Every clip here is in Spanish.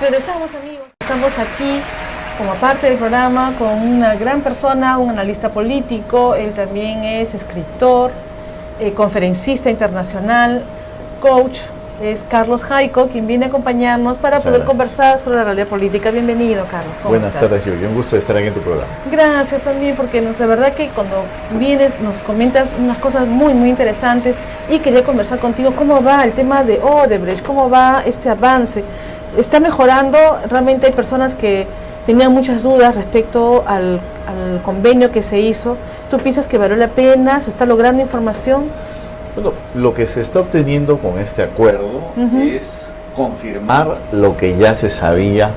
Regresamos, amigos. Estamos aquí como parte del programa con una gran persona, un analista político. Él también es escritor, conferencista internacional, coach. Es Carlos Jaico, quien viene a acompañarnos para poder conversar sobre la realidad política. Bienvenido, Carlos. Buenas tardes, Julio. Un gusto estar aquí en tu programa. Gracias también, porque de verdad que cuando vienes nos comentas unas cosas muy, muy interesantes y quería conversar contigo cómo va el tema de Odebrecht, cómo va este avance. ¿Está mejorando? Realmente hay personas que tenían muchas dudas respecto al convenio que se hizo. ¿Tú piensas que valió la pena? ¿Se está logrando información? Bueno, lo que se está obteniendo con este acuerdo es confirmar lo que ya se sabía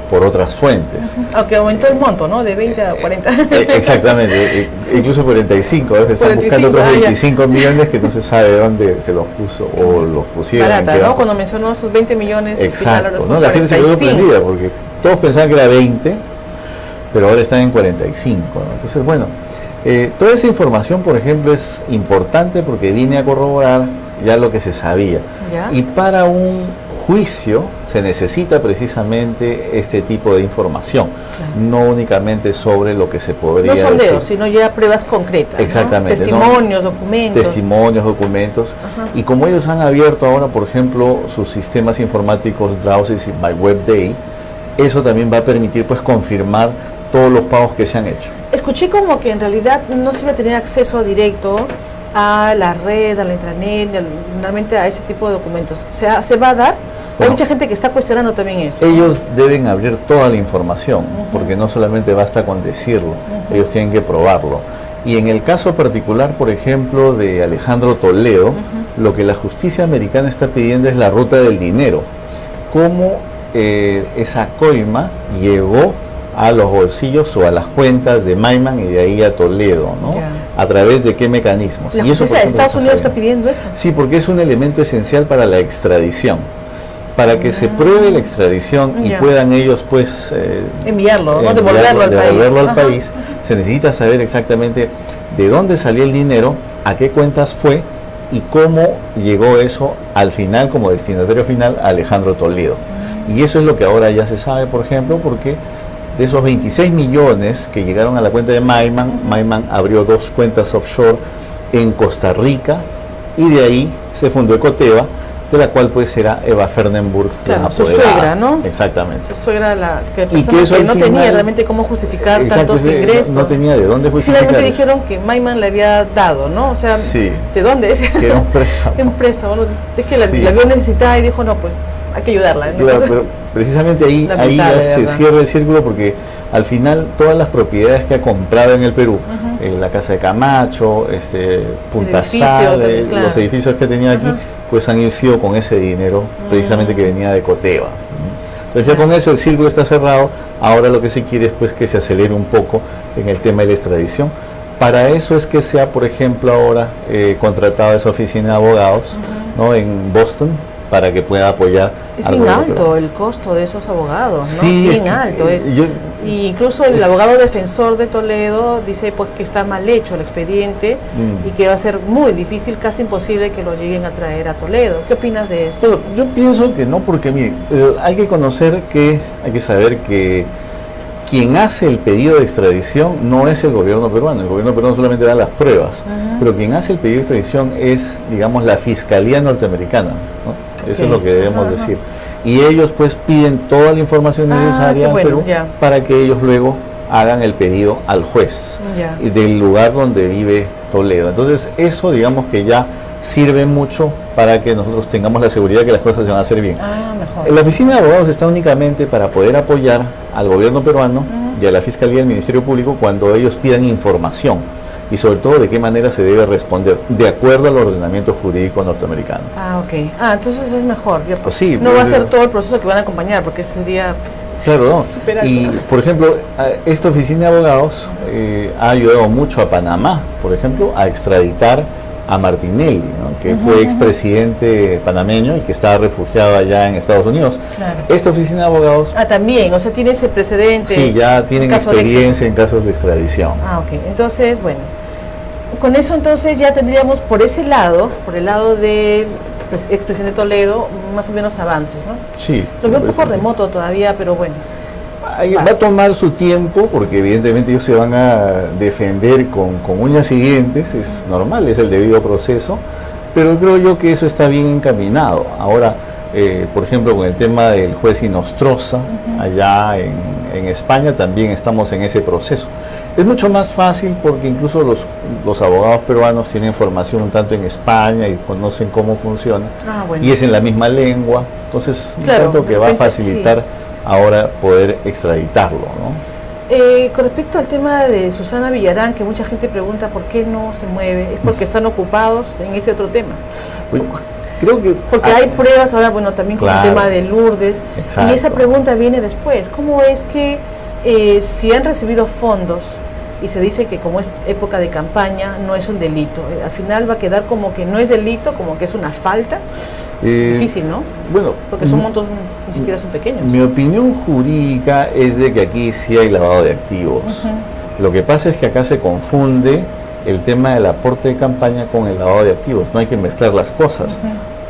por otras fuentes. Aunque aumentó el monto, ¿no? De 20 a 40. Exactamente, incluso 45. A veces están buscando otros 25 millones que no se sabe de dónde se los puso o los pusieron. Barata, ¿no? Cuando mencionó sus 20 millones. Exacto, ¿no? La gente se quedó sorprendida porque todos pensaban que era 20, pero ahora están en 45, ¿no? Entonces, bueno, toda esa información, por ejemplo, es importante porque viene a corroborar ya lo que se sabía. ¿Ya? Y para un juicio se necesita precisamente este tipo de información, no únicamente sobre lo que se podría decir. No sondeos, sino ya pruebas concretas. Exactamente. ¿No? Testimonios, documentos. Testimonios, documentos. Y como ellos han abierto ahora, por ejemplo, sus sistemas informáticos Drowsys y MyWebDay, eso también va a permitir pues confirmar todos los pagos que se han hecho. Escuché como que en realidad no se iba a tener acceso directo a la red, a la intranet, realmente a ese tipo de documentos. ¿Se va a dar? Hay mucha gente que está cuestionando también eso. Ellos deben abrir toda la información, porque no solamente basta con decirlo, ellos tienen que probarlo. Y en el caso particular, por ejemplo, de Alejandro Toledo, lo que la justicia americana está pidiendo es la ruta del dinero. Cómo esa coima llegó a los bolsillos o a las cuentas de Maiman y de ahí a Toledo, ¿no? ¿A través de qué mecanismos? ¿La justicia de Estados Unidos está pidiendo eso? Sí, porque es un elemento esencial para la extradición. Para que se pruebe la extradición y puedan ellos, pues, enviarlo, ¿no? Devolverlo al país, se necesita saber exactamente de dónde salió el dinero, a qué cuentas fue y cómo llegó eso al final, como destinatario final, a Alejandro Toledo. Y eso es lo que ahora ya se sabe, por ejemplo, porque de esos 26 millones que llegaron a la cuenta de Maiman, Maiman abrió 2 cuentas offshore en Costa Rica y de ahí se fundó Ecoteva, de la cual pues era Eva Fernenburg, claro, su suegra, ¿no? Exactamente. Su suegra, que no final, tenía realmente cómo justificar tantos ingresos. No tenía de dónde justificar. Finalmente dijeron que Maiman le había dado, ¿no? O sea, sí. ¿De dónde es? Que era un préstamo. Un préstamo, ¿no? Es que la vio necesitada y dijo, no, pues hay que ayudarla. ¿No? Claro, pero precisamente ahí ya se cierra el círculo porque al final todas las propiedades que ha comprado en el Perú, la casa de Camacho, Punta Sal, los edificios que tenía aquí, pues han sido con ese dinero precisamente que venía de Ecoteva. Entonces ya con eso el círculo está cerrado. Ahora lo que se quiere es pues que se acelere un poco en el tema de la extradición. Para eso es que se ha, por ejemplo, ahora contratado esa oficina de abogados, ¿no? En Boston, para que pueda apoyar. Es bien alto el costo de esos abogados, ¿no? Sí, bien alto es. Y incluso el abogado defensor de Toledo dice pues que está mal hecho el expediente y que va a ser muy difícil, casi imposible que lo lleguen a traer a Toledo. ¿Qué opinas de eso? Bueno, yo pienso que no, porque mire, hay que saber que quien hace el pedido de extradición no es el gobierno peruano. El gobierno peruano solamente da las pruebas, pero quien hace el pedido de extradición es, digamos, la Fiscalía norteamericana, ¿no? Eso es lo que debemos decir. Y ellos pues piden toda la información necesaria al Perú para que ellos luego hagan el pedido al juez del lugar donde vive Toledo. Entonces eso, digamos, que ya sirve mucho para que nosotros tengamos la seguridad que las cosas se van a hacer bien. Mejor. La oficina de abogados está únicamente para poder apoyar al gobierno peruano y a la Fiscalía y al Ministerio Público cuando ellos pidan información y sobre todo de qué manera se debe responder de acuerdo al ordenamiento jurídico norteamericano. Ok. Entonces es mejor. Sí, no va a ser todo el proceso que van a acompañar, porque ese sería... Claro, no. Y, por ejemplo, esta oficina de abogados ha ayudado mucho a Panamá, por ejemplo, a extraditar a Martinelli, ¿no? Que fue expresidente panameño y que estaba refugiado allá en Estados Unidos. Claro. Esta oficina de abogados... también, o sea, tiene ese precedente. Sí, ya tienen experiencia en casos de extradición. Ok. Entonces, bueno, con eso entonces ya tendríamos por ese lado, por el lado de expresidente Toledo, más o menos avances, ¿no? Sí. Lo veo un poco remoto todavía, pero bueno. Va a tomar su tiempo porque evidentemente ellos se van a defender con uñas y dientes, es normal, es el debido proceso, pero creo yo que eso está bien encaminado. Ahora, por ejemplo, con el tema del juez Inostroza, allá en España también estamos en ese proceso. Es mucho más fácil porque incluso los abogados peruanos tienen formación un tanto en España y conocen cómo funciona, bueno, y es en la misma lengua, entonces claro, un tanto que va a facilitar sí, ahora poder extraditarlo, ¿no? Con respecto al tema de Susana Villarán, que mucha gente pregunta por qué no se mueve, es porque están ocupados en ese otro tema. Creo que porque hay pruebas ahora, bueno, también con el tema de Lourdes, exacto, y esa pregunta viene después. ¿Cómo es que si han recibido fondos y se dice que como es época de campaña no es un delito, al final va a quedar como que no es delito, como que es una falta? Difícil, ¿no? Bueno, porque son montos ni siquiera son pequeños. Mi opinión jurídica es de que aquí sí hay lavado de activos. Lo que pasa es que acá se confunde el tema del aporte de campaña con el lavado de activos. No hay que mezclar las cosas.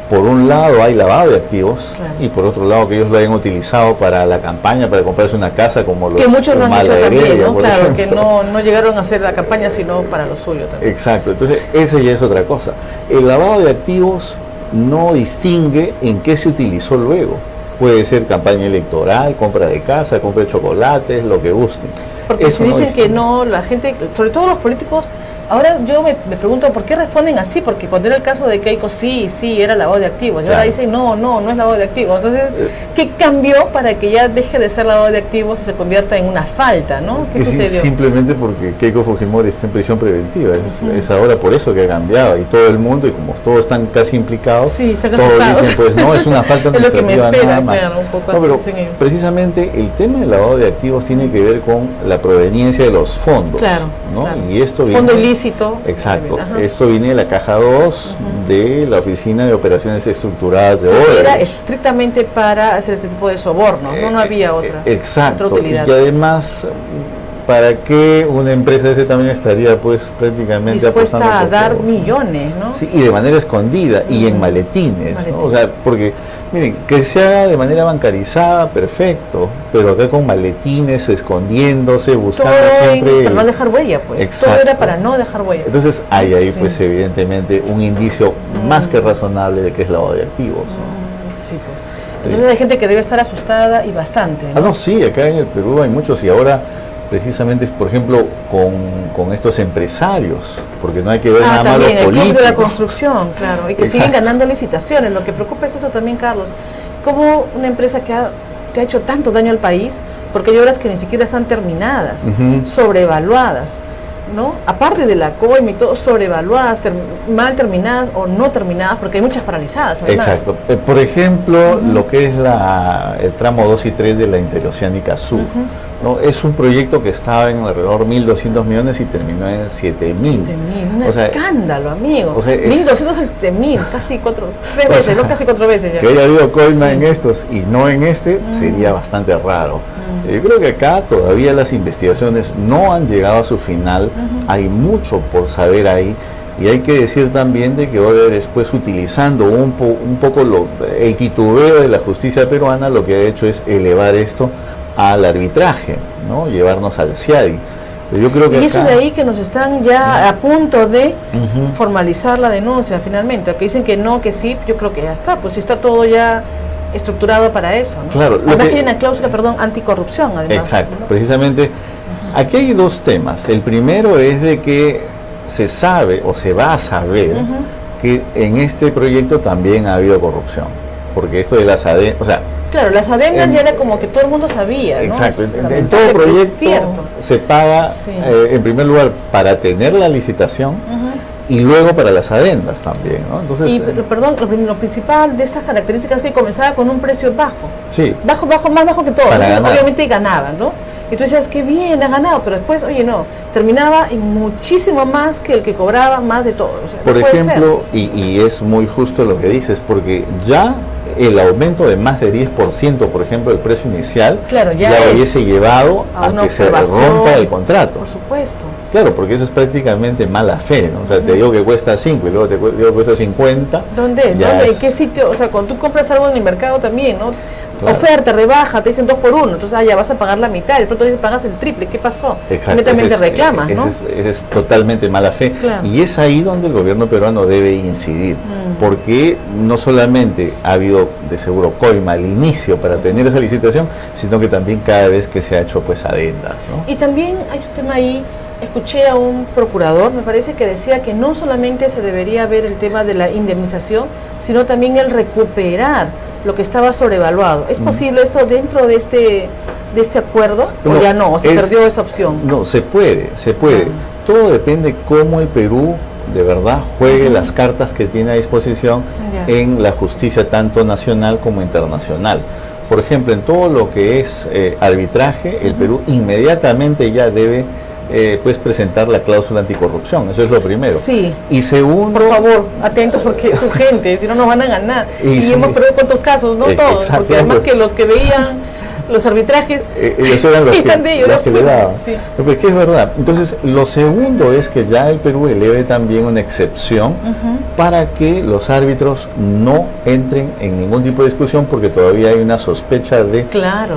Por un lado hay lavado de activos, claro, y por otro lado que ellos lo hayan utilizado para la campaña, para comprarse una casa, como los que muchos lo han hecho también, ¿no? Claro, ejemplo, que no llegaron a hacer la campaña sino para lo suyo también. Exacto, entonces esa ya es otra cosa. El lavado de activos no distingue en qué se utilizó luego. Puede ser campaña electoral, compra de casa, compra de chocolates, lo que gusten. Porque eso si dicen que no, la gente, sobre todo los políticos, ahora yo me pregunto por qué responden así, porque cuando era el caso de Keiko, sí, era lavado de activos, y claro, ahora dicen no es lavado de activos. Entonces, ¿qué cambió para que ya deje de ser lavado de activos y se convierta en una falta, ¿no? ¿Qué sucedió? Simplemente porque Keiko Fujimori está en prisión preventiva, es ahora por eso que ha cambiado, y todo el mundo, y como todos están casi implicados, todos dicen, pues no, es una falta administrativa, es lo que me espera, nada más. Claro, un poco no, pero precisamente el tema del lavado de activos tiene que ver con la proveniencia de los fondos, claro, ¿no? Claro. Y esto viene, fondo ilícito. Exacto, esto viene de la caja 2 de la Oficina de Operaciones Estructuradas de Odebrecht. Era estrictamente para hacer este tipo de sobornos, no había otra, exacto, otra utilidad. Y además, ¿para qué una empresa de ese tamaño estaría pues prácticamente dispuesta apostando a dar millones, ¿no? Sí, y de manera escondida y en maletines, ¿no? O sea, porque miren, que se haga de manera bancarizada, perfecto, pero acá con maletines, escondiéndose, buscando siempre... Para no dejar huella, pues. Exacto. Todo era para no dejar huella. Entonces hay ahí pues evidentemente un indicio más que razonable de que es lavado de activos, ¿no? Sí, pues. Entonces hay gente que debe estar asustada y bastante, ¿no? No, sí, acá en el Perú hay muchos, y ahora precisamente, por ejemplo, con estos empresarios, porque no hay que ver nada más los políticos. El club de la construcción, claro, y que siguen ganando licitaciones. Lo que preocupa es eso también, Carlos. Como una empresa que ha hecho tanto daño al país, porque hay obras que ni siquiera están terminadas, sobrevaluadas, ¿no? Aparte de la COIM y todo, sobrevaluadas, mal terminadas o no terminadas, porque hay muchas paralizadas, además. Exacto. Por ejemplo, lo que es el tramo 2 y 3 de la Interoceánica Sur, ¿no? Es un proyecto que estaba en alrededor de 1.200 millones y terminó en 7.000. 7.000, escándalo, amigo. O sea, 1.200, 7.000, casi tres veces, no casi 4 veces ya. Que haya habido coima en estos y no en este, sería bastante raro. Yo creo que acá todavía las investigaciones no han llegado a su final, hay mucho por saber ahí, y hay que decir también de que Odebrecht, después utilizando un poco el titubeo de la justicia peruana, lo que ha hecho es elevar esto al arbitraje, ¿no? Llevarnos al CIADI. Yo creo que y eso de ahí que nos están ya a punto de formalizar la denuncia finalmente, que dicen que no, que sí, yo creo que ya está, pues si está todo ya estructurado para eso, ¿no? Claro. Además que hay una cláusula, anticorrupción, además. Exacto, ¿no? Precisamente, aquí hay dos temas. El primero es de que se sabe o se va a saber que en este proyecto también ha habido corrupción, porque esto de las adendas, o sea... Claro, las adendas ya era como que todo el mundo sabía, ¿no? Exacto, en todo proyecto se paga, en primer lugar, para tener la licitación, y luego para las adendas también, ¿no? Entonces, y perdón, lo principal de estas características es que comenzaba con un precio bajo. Sí. Bajo, más bajo que todo. Obviamente ganaban, ¿no? Y tú decías, qué bien, ha ganado, pero después, oye, no, terminaba en muchísimo más que el que cobraba más de todo. O sea, por ejemplo, y es muy justo lo que dices, porque ya el aumento de más de 10%, por ejemplo, del precio inicial, claro, ya hubiese llevado a que se rompa el contrato. Por supuesto. Claro, porque eso es prácticamente mala fe, ¿no? O sea, te digo que cuesta 5 y luego te digo que cuesta 50. ¿Dónde? ¿En qué sitio? O sea, cuando tú compras algo en el mercado también, ¿no? Claro. Oferta, rebaja, te dicen 2 por 1, entonces ya vas a pagar la mitad, y de pronto dices pagas el triple, ¿qué pasó? Exacto. Inmediatamente reclamas, ¿no? Ese es totalmente mala fe. Claro. Y es ahí donde el gobierno peruano debe incidir, porque no solamente ha habido de seguro coima al inicio para tener esa licitación, sino que también cada vez que se ha hecho pues adendas, ¿no? Y también hay un tema ahí. Escuché a un procurador, me parece que decía que no solamente se debería ver el tema de la indemnización, sino también el recuperar lo que estaba sobrevaluado. ¿Es posible esto dentro de este acuerdo? ¿O ya no? ¿O se perdió esa opción? No, se puede. Todo depende cómo el Perú de verdad juegue las cartas que tiene a disposición en la justicia tanto nacional como internacional. Por ejemplo, en todo lo que es arbitraje, el Perú inmediatamente ya debe pues presentar la cláusula anticorrupción, eso es lo primero. Sí. Y segundo, por favor, atentos porque es urgente, si no nos van a ganar. Y hemos perdido cuántos casos, no todos, porque además que los que veían los arbitrajes ellos eran los que le daban. Sí. Pero es que es verdad. Entonces, lo segundo es que ya el Perú eleve también una excepción para que los árbitros no entren en ningún tipo de discusión porque todavía hay una sospecha de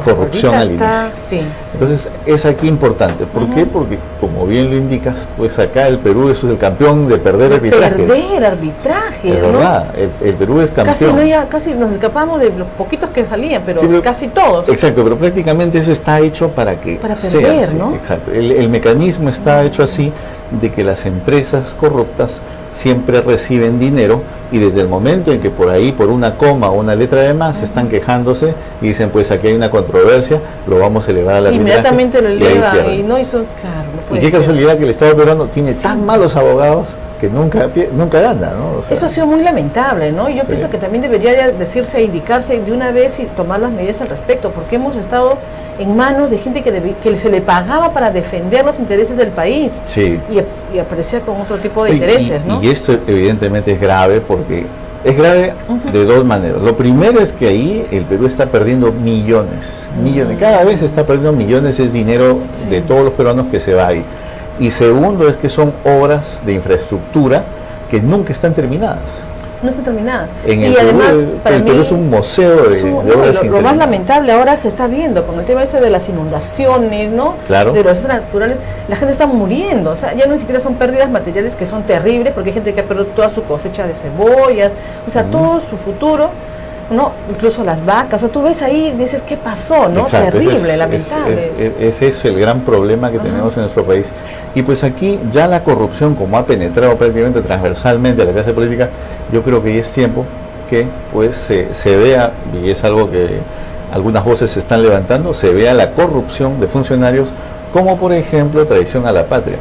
corrupción al inicio. Sí. Entonces, es aquí importante. ¿Por qué? Porque, como bien lo indicas, pues acá el Perú es el campeón de perder arbitrajes. Perder arbitrajes, es verdad, el Perú es campeón. Casi nos escapamos de los poquitos que salían, pero casi todos. Exacto. Pero prácticamente eso está hecho para que sea así, ¿no? Exacto. El mecanismo está hecho así de que las empresas corruptas siempre reciben dinero y desde el momento en que por ahí, por una coma o una letra de más, están quejándose y dicen, pues aquí hay una controversia, lo vamos a elevar a la inmediatamente lo elevan y no hizo, claro, no puede y qué ser. Casualidad que el Estado peruano tiene tan malos abogados que nunca gana, ¿no? O sea, eso ha sido muy lamentable, ¿no? Y yo pienso que también debería decirse e indicarse de una vez y tomar las medidas al respecto, porque hemos estado en manos de gente que se le pagaba para defender los intereses del país y aparecía con otro tipo de intereses, ¿no? Y esto evidentemente es grave porque es grave de dos maneras. Lo primero es que ahí el Perú está perdiendo millones, cada vez está perdiendo millones, es dinero de todos los peruanos que se va ahí. Y segundo es que son obras de infraestructura que nunca están terminadas. No están terminadas. Y además, el Perú es un museo de obras lo más lamentable ahora se está viendo con el tema de las inundaciones, ¿no? Claro. De los desastres naturales, la gente está muriendo, o sea, ya no ni siquiera son pérdidas materiales que son terribles, porque hay gente que ha perdido toda su cosecha de cebollas, o sea, todo su futuro, ¿no? Incluso las vacas, o sea, tú ves ahí y dices, ¿qué pasó? ¿No? Exacto, terrible, lamentable. Es eso el gran problema que tenemos en nuestro país. Y pues aquí ya la corrupción, como ha penetrado prácticamente transversalmente a la clase política, yo creo que ya es tiempo que pues se vea, y es algo que algunas voces se están levantando, se vea la corrupción de funcionarios como por ejemplo traición a la patria.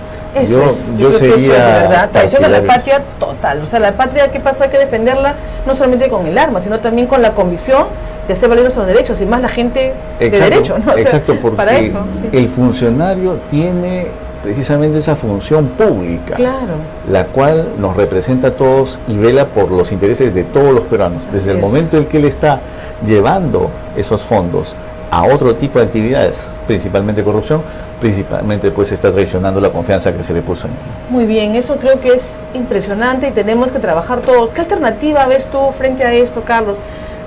Yo sería traición a la patria total, o sea, la patria, ¿qué pasó? Hay que defenderla no solamente con el arma, sino también con la convicción de hacer valer nuestros derechos, y más la gente de derecho, ¿no? O sea, exacto, porque para eso, el funcionario tiene precisamente esa función pública, la cual nos representa a todos y vela por los intereses de todos los peruanos. Desde el momento en que él está llevando esos fondos a otro tipo de actividades, principalmente corrupción, principalmente pues está traicionando la confianza que se le puso en él. Muy bien, eso creo que es impresionante y tenemos que trabajar todos. ¿Qué alternativa ves tú frente a esto, Carlos?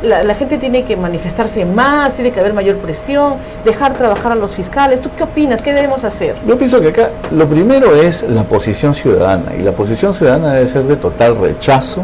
La gente tiene que manifestarse más, tiene que haber mayor presión, dejar trabajar a los fiscales. ¿Tú qué opinas? ¿Qué debemos hacer? Yo pienso que acá lo primero es la posición ciudadana, y la posición ciudadana debe ser de total rechazo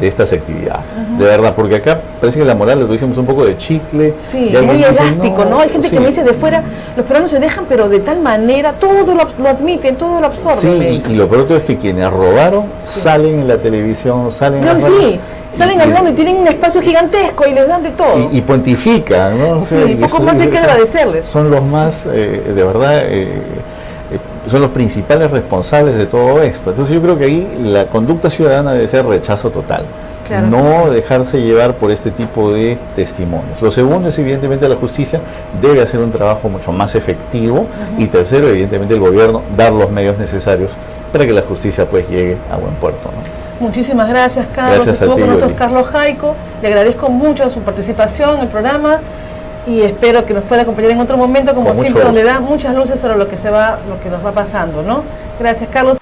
de estas actividades, de verdad, porque acá parece que la moral lo hicimos un poco de chicle. Sí, muy elástico, ¿no? Hay gente que me dice de fuera, los peruanos se dejan, pero de tal manera, todo lo admiten, todo lo absorben. Sí, y lo peor es que quienes robaron salen en la televisión, salen en la radio. Salen al mundo y tienen un espacio gigantesco y les dan de todo. Y pontifican, ¿no? O sea, poco más hay que agradecerles. Son los más, de verdad, son los principales responsables de todo esto. Entonces yo creo que ahí la conducta ciudadana debe ser rechazo total. No dejarse llevar por este tipo de testimonios. Lo segundo es evidentemente la justicia debe hacer un trabajo mucho más efectivo, y tercero evidentemente el gobierno dar los medios necesarios para que la justicia pues llegue a buen puerto, ¿no? Muchísimas gracias, Carlos. Gracias Estuvo a ti, con nosotros Yoli. Carlos Jaico. Le agradezco mucho su participación en el programa y espero que nos pueda acompañar en otro momento, como Con mucho siempre, donde gusto. da muchas luces sobre lo que nos va pasando, ¿no? Gracias, Carlos.